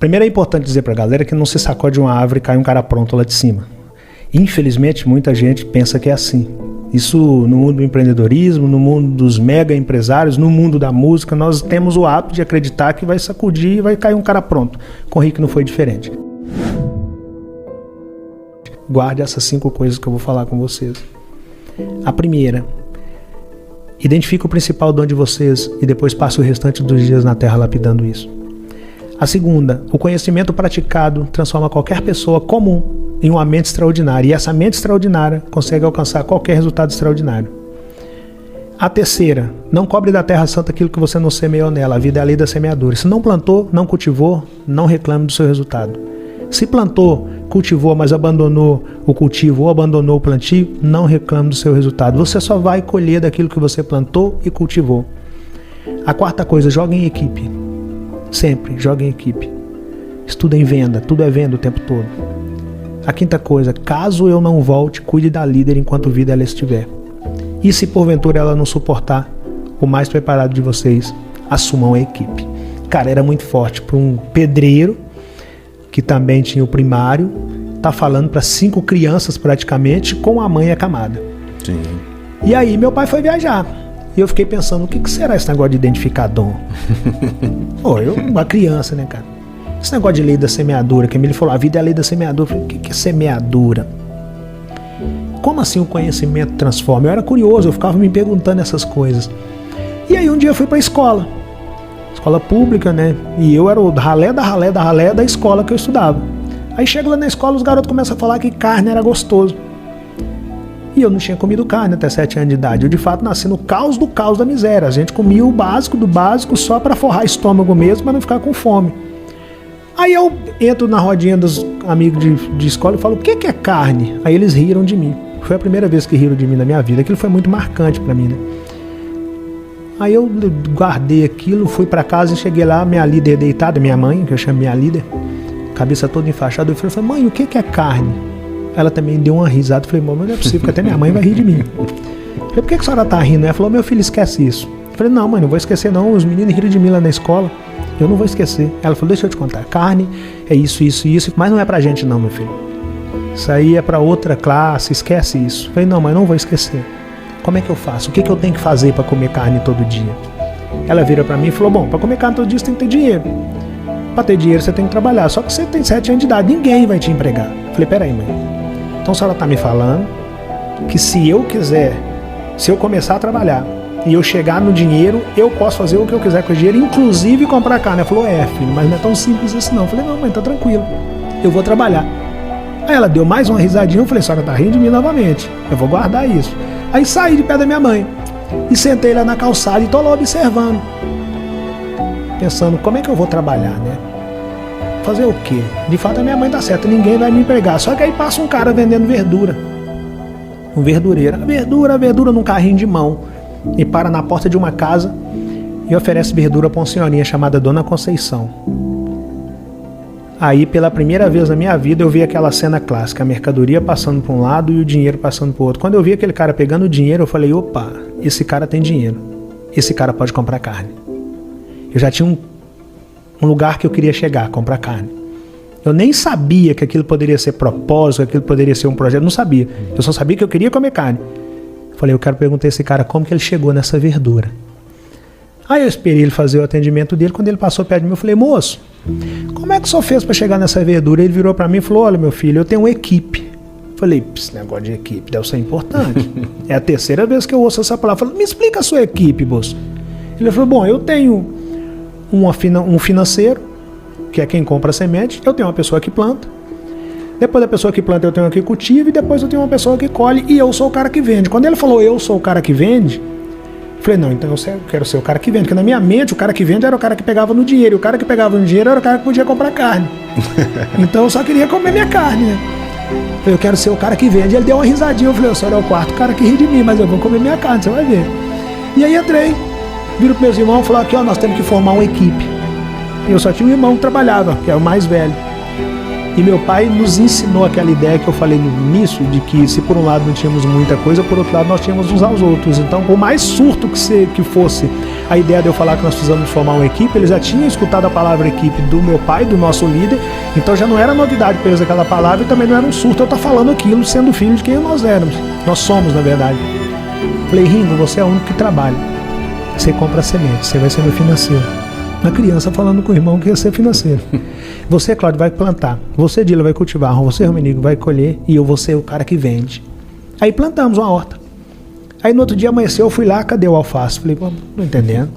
Primeiro é importante dizer pra galera que não se sacode uma árvore e cai um cara pronto lá de cima. Infelizmente, muita gente pensa que é assim. Isso no mundo do empreendedorismo, no mundo dos mega empresários, no mundo da música, nós temos o hábito de acreditar que vai sacudir e vai cair um cara pronto. Com o Rick não foi diferente. Guarde essas 5 coisas que eu vou falar com vocês. A primeira, identifique o principal dom de vocês e depois passe o restante dos dias na terra lapidando isso. A segunda, o conhecimento praticado transforma qualquer pessoa comum em uma mente extraordinária, e essa mente extraordinária consegue alcançar qualquer resultado extraordinário. A terceira, não cobre da terra santa aquilo que você não semeou nela, a vida é a lei da semeadura. Se não plantou, não cultivou, não reclame do seu resultado. Se plantou, cultivou, mas abandonou o cultivo ou abandonou o plantio, não reclame do seu resultado. Você só vai colher daquilo que você plantou e cultivou. A quarta coisa, jogue em equipe. Sempre, jogue em equipe. Estuda em venda, tudo é venda o tempo todo. A quinta coisa, caso eu não volte, cuide da líder enquanto vida ela estiver. E se porventura ela não suportar, o mais preparado de vocês, assumam a equipe. Cara, era muito forte para um pedreiro, que também tinha o primário, tá falando para 5 crianças praticamente, com a mãe acamada. Sim. E aí meu pai foi viajar. E eu fiquei pensando, o que será esse negócio de identificar dom? Uma criança, né, cara? Esse negócio de lei da semeadura, que ele falou, a vida é a lei da semeadura. Eu falei, o que é semeadura? Como assim o conhecimento transforma? Eu era curioso, eu ficava me perguntando essas coisas. E aí um dia eu fui pra escola pública, né? E eu era o ralé da escola que eu estudava. Aí chego lá na escola, os garotos começam a falar que carne era gostoso. E eu não tinha comido carne até 7 anos de idade. Eu de fato nasci no caos do caos da miséria. A gente comia o básico do básico só pra forrar estômago mesmo, pra não ficar com fome. Aí eu entro na rodinha dos amigos de escola e falo, o que é carne? Aí eles riram de mim. Foi a primeira vez que riram de mim na minha vida. Aquilo foi muito marcante pra mim, né? Aí eu guardei aquilo, fui pra casa e cheguei lá, minha líder deitada, minha mãe, que eu chamo minha líder, cabeça toda enfaixada. Eu falei, mãe, o que é carne? Ela também deu uma risada. Eu falei, mãe, não é possível, que até minha mãe vai rir de mim. Eu falei, por que a senhora tá rindo? Ela falou, meu filho, esquece isso. Eu falei, não, mãe, não vou esquecer não, os meninos riram de mim lá na escola. Eu não vou esquecer. Ela falou, deixa eu te contar, carne é isso, mas não é pra gente não, meu filho. Isso aí é pra outra classe, esquece isso. Eu falei, não, mas não vou esquecer. Como é que eu faço? O que eu tenho que fazer pra comer carne todo dia? Ela vira pra mim e falou, bom, pra comer carne todo dia você tem que ter dinheiro. Pra ter dinheiro você tem que trabalhar, só que você tem 7 anos de idade, ninguém vai te empregar. Eu falei, peraí, mãe. Então a senhora tá me falando que se eu começar a trabalhar e eu chegar no dinheiro, eu posso fazer o que eu quiser com o dinheiro, inclusive comprar carne. Ela falou, filho, mas não é tão simples assim não. Eu falei, não, mãe, tá tranquilo, eu vou trabalhar. Aí ela deu mais uma risadinha, eu falei, a senhora tá rindo de mim novamente, eu vou guardar isso. Aí saí de pé da minha mãe e sentei lá na calçada e tô lá observando, pensando, como é que eu vou trabalhar, né? Fazer o quê? De fato a minha mãe tá certa, ninguém vai me empregar. Só que aí passa um cara vendendo verdura, um verdureiro, a verdura num carrinho de mão, e para na porta de uma casa e oferece verdura pra uma senhorinha chamada Dona Conceição. Aí pela primeira vez na minha vida eu vi aquela cena clássica, a mercadoria passando para um lado e o dinheiro passando para o outro. Quando eu vi aquele cara pegando o dinheiro, eu falei, opa, esse cara tem dinheiro, esse cara pode comprar carne. Eu já tinha um lugar que eu queria chegar, comprar carne. Eu nem sabia que aquilo poderia ser propósito, que aquilo poderia ser um projeto, não sabia. Eu só sabia que eu queria comer carne. Eu falei, eu quero perguntar a esse cara como que ele chegou nessa verdura. Aí eu esperei ele fazer o atendimento dele. Quando ele passou perto de mim, eu falei, moço, como é que o senhor fez para chegar nessa verdura? Ele virou para mim e falou, olha meu filho, eu tenho uma equipe. Eu falei, esse negócio de equipe deve ser importante. É a terceira vez que eu ouço essa palavra. Eu falei, me explica a sua equipe, moço. Ele falou, bom, eu tenho um financeiro, que é quem compra a semente, eu tenho uma pessoa que planta, depois da pessoa que planta eu tenho uma que cultiva, e depois eu tenho uma pessoa que colhe, e eu sou o cara que vende. Quando ele falou, eu sou o cara que vende, eu falei, não, então eu quero ser o cara que vende, porque na minha mente o cara que vende era o cara que pegava no dinheiro, e o cara que pegava no dinheiro era o cara que podia comprar carne. Então eu só queria comer minha carne, né? Eu falei, eu quero ser o cara que vende. Ele deu uma risadinha, eu falei, eu sou o quarto cara que ri de mim, mas eu vou comer minha carne, você vai ver. E aí entrei, viro para meus irmãos e falei, aqui ó, nós temos que formar uma equipe. E eu só tinha um irmão que trabalhava, que é o mais velho. E meu pai nos ensinou aquela ideia que eu falei no início, de que se por um lado não tínhamos muita coisa, por outro lado nós tínhamos uns aos outros. Então, por mais surto que fosse a ideia de eu falar que nós precisamos formar uma equipe, eles já tinham escutado a palavra equipe do meu pai, do nosso líder, então já não era novidade para eles aquela palavra e também não era um surto eu estar falando aquilo, sendo filho de quem nós éramos. Nós somos, na verdade. Falei, Ringo, você é o único que trabalha. Você compra a semente, você vai ser meu financeiro. Uma criança falando com o irmão que ia ser financeiro. Você, Cláudio, vai plantar. Você, Dila, vai cultivar. Você, Romenigo, vai colher. E eu vou ser o cara que vende. Aí plantamos uma horta. Aí no outro dia amanheceu, eu fui lá, cadê o alface? Falei, pô, não entendendo.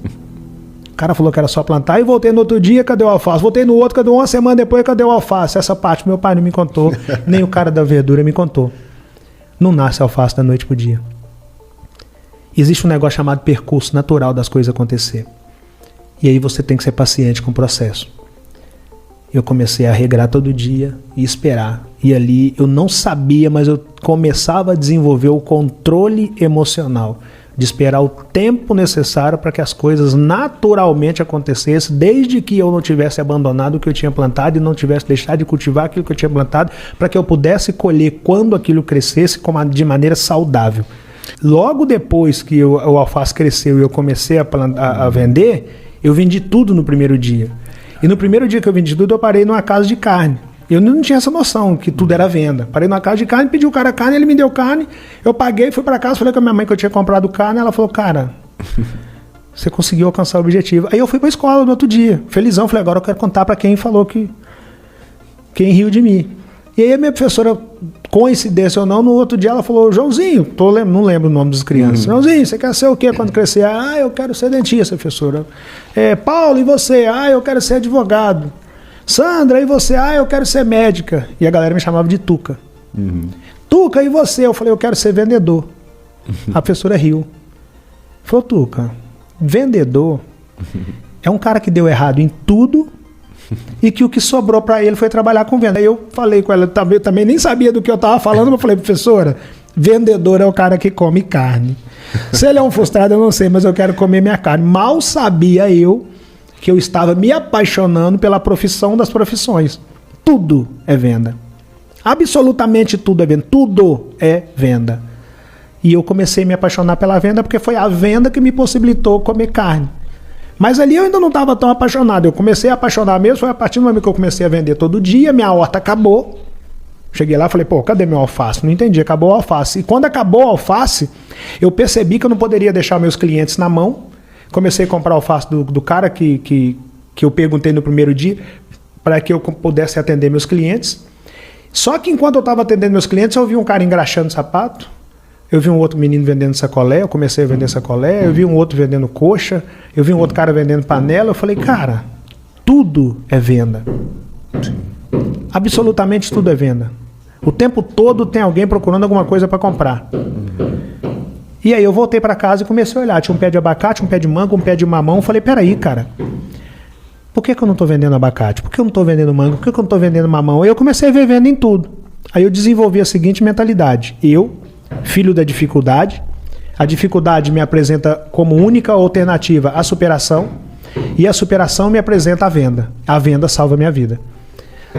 O cara falou que era só plantar. E voltei no outro dia, cadê o alface? Voltei no outro, cadê uma semana depois, cadê o alface? Essa parte meu pai não me contou, nem o cara da verdura me contou. Não nasce alface da noite pro dia. Existe um negócio chamado percurso natural das coisas acontecer. E aí você tem que ser paciente com o processo. Eu comecei a regrar todo dia e esperar. E ali eu não sabia, mas eu começava a desenvolver o controle emocional. De esperar o tempo necessário para que as coisas naturalmente acontecessem, desde que eu não tivesse abandonado o que eu tinha plantado e não tivesse deixado de cultivar aquilo que eu tinha plantado, para que eu pudesse colher quando aquilo crescesse de maneira saudável. Logo depois que o alface cresceu e eu comecei a vender, eu vendi tudo no primeiro dia. E no primeiro dia que eu vendi tudo, eu parei numa casa de carne. Eu não tinha essa noção que tudo era venda. Parei numa casa de carne, pedi o cara carne, ele me deu carne, eu paguei, fui para casa, falei com a minha mãe que eu tinha comprado carne, ela falou, cara, você conseguiu alcançar o objetivo. Aí eu fui para a escola no outro dia, felizão, falei, agora eu quero contar para quem falou quem riu de mim. E aí a minha professora, coincidência ou não, no outro dia ela falou, Joãozinho, não lembro o nome das crianças, Joãozinho, você quer ser o quê quando crescer? Ah, eu quero ser dentista, professora. Paulo, e você? Ah, eu quero ser advogado. Sandra, e você? Ah, eu quero ser médica. E a galera me chamava de Tuca. Tuca, e você? Eu falei, eu quero ser vendedor. A professora riu. Falou, Tuca, vendedor é um cara que deu errado em tudo e que o que sobrou para ele foi trabalhar com venda. Aí eu falei com ela, também nem sabia do que eu estava falando, mas eu falei, professora, vendedor é o cara que come carne. Se ele é um frustrado, eu não sei, mas eu quero comer minha carne. Mal sabia eu que eu estava me apaixonando pela profissão das profissões. Tudo é venda. Absolutamente tudo é venda. Tudo é venda. E eu comecei a me apaixonar pela venda porque foi a venda que me possibilitou comer carne. Mas ali eu ainda não estava tão apaixonado. Eu comecei a apaixonar mesmo, foi a partir do momento que eu comecei a vender todo dia, minha horta acabou. Cheguei lá e falei, pô, cadê meu alface? Não entendi, acabou o alface. E quando acabou o alface, eu percebi que eu não poderia deixar meus clientes na mão. Comecei a comprar alface do cara que eu perguntei no primeiro dia, para que eu pudesse atender meus clientes. Só que enquanto eu estava atendendo meus clientes, eu vi um cara engraxando sapato, eu vi um outro menino vendendo sacolé, eu comecei a vender sacolé, eu vi um outro vendendo coxa, eu vi um outro cara vendendo panela, eu falei, cara, tudo é venda. Absolutamente tudo é venda. O tempo todo tem alguém procurando alguma coisa para comprar. E aí eu voltei para casa e comecei a olhar, tinha um pé de abacate, um pé de manga, um pé de mamão, eu falei, peraí, cara, por que eu não estou vendendo abacate? Por que eu não estou vendendo manga? Por que eu não estou vendendo mamão? Aí eu comecei a ver venda em tudo. Aí eu desenvolvi a seguinte mentalidade, eu, filho da dificuldade, a dificuldade me apresenta como única alternativa a superação, e a superação me apresenta a venda salva a minha vida.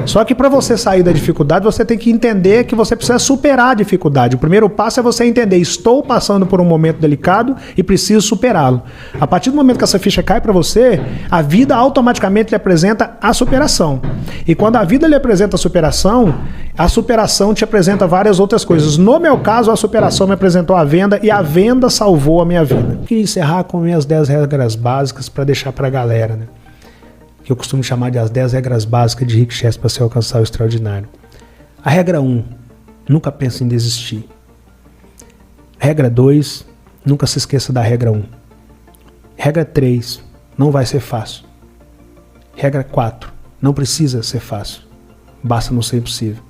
Só que para você sair da dificuldade, você tem que entender que você precisa superar a dificuldade. O primeiro passo é você entender, estou passando por um momento delicado e preciso superá-lo. A partir do momento que essa ficha cai para você, a vida automaticamente lhe apresenta a superação. E quando a vida lhe apresenta a superação te apresenta várias outras coisas. No meu caso, a superação me apresentou a venda e a venda salvou a minha vida. Eu queria encerrar com minhas 10 regras básicas para deixar para a galera, né? Que eu costumo chamar de as 10 regras básicas de Rick Chess para se alcançar o extraordinário. A regra 1, nunca pense em desistir. Regra 2, nunca se esqueça da regra 1. Regra 3, não vai ser fácil. Regra 4, não precisa ser fácil. Basta não ser impossível.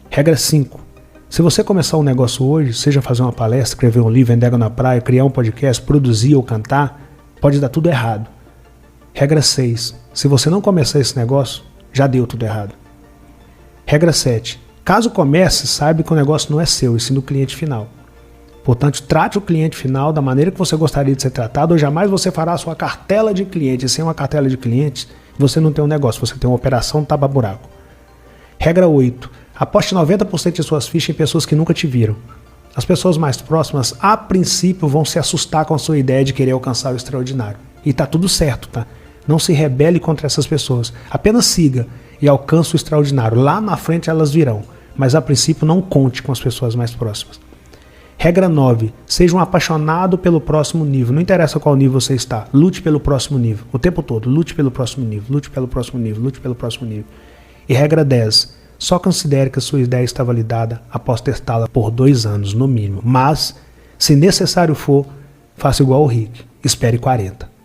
Regra 5, se você começar um negócio hoje, seja fazer uma palestra, escrever um livro, vender água na praia, criar um podcast, produzir ou cantar, pode dar tudo errado. Regra 6. Se você não começar esse negócio, já deu tudo errado. Regra 7. Caso comece, saiba que o negócio não é seu, e sim do cliente final. Portanto, trate o cliente final da maneira que você gostaria de ser tratado, ou jamais você fará a sua cartela de clientes. Sem uma cartela de clientes, você não tem um negócio, você tem uma operação tapa-buraco. Regra 8. Aposte 90% de suas fichas em pessoas que nunca te viram. As pessoas mais próximas, a princípio, vão se assustar com a sua ideia de querer alcançar o extraordinário. E tá tudo certo, tá? Não se rebele contra essas pessoas. Apenas siga e alcance o extraordinário. Lá na frente elas virão. Mas a princípio não conte com as pessoas mais próximas. Regra 9. Seja um apaixonado pelo próximo nível. Não interessa qual nível você está. Lute pelo próximo nível. O tempo todo. Lute pelo próximo nível. Lute pelo próximo nível. Lute pelo próximo nível. E regra 10. Só considere que a sua ideia está validada após testá-la por 2 anos, no mínimo. Mas, se necessário for, faça igual o Rick. Espere 40.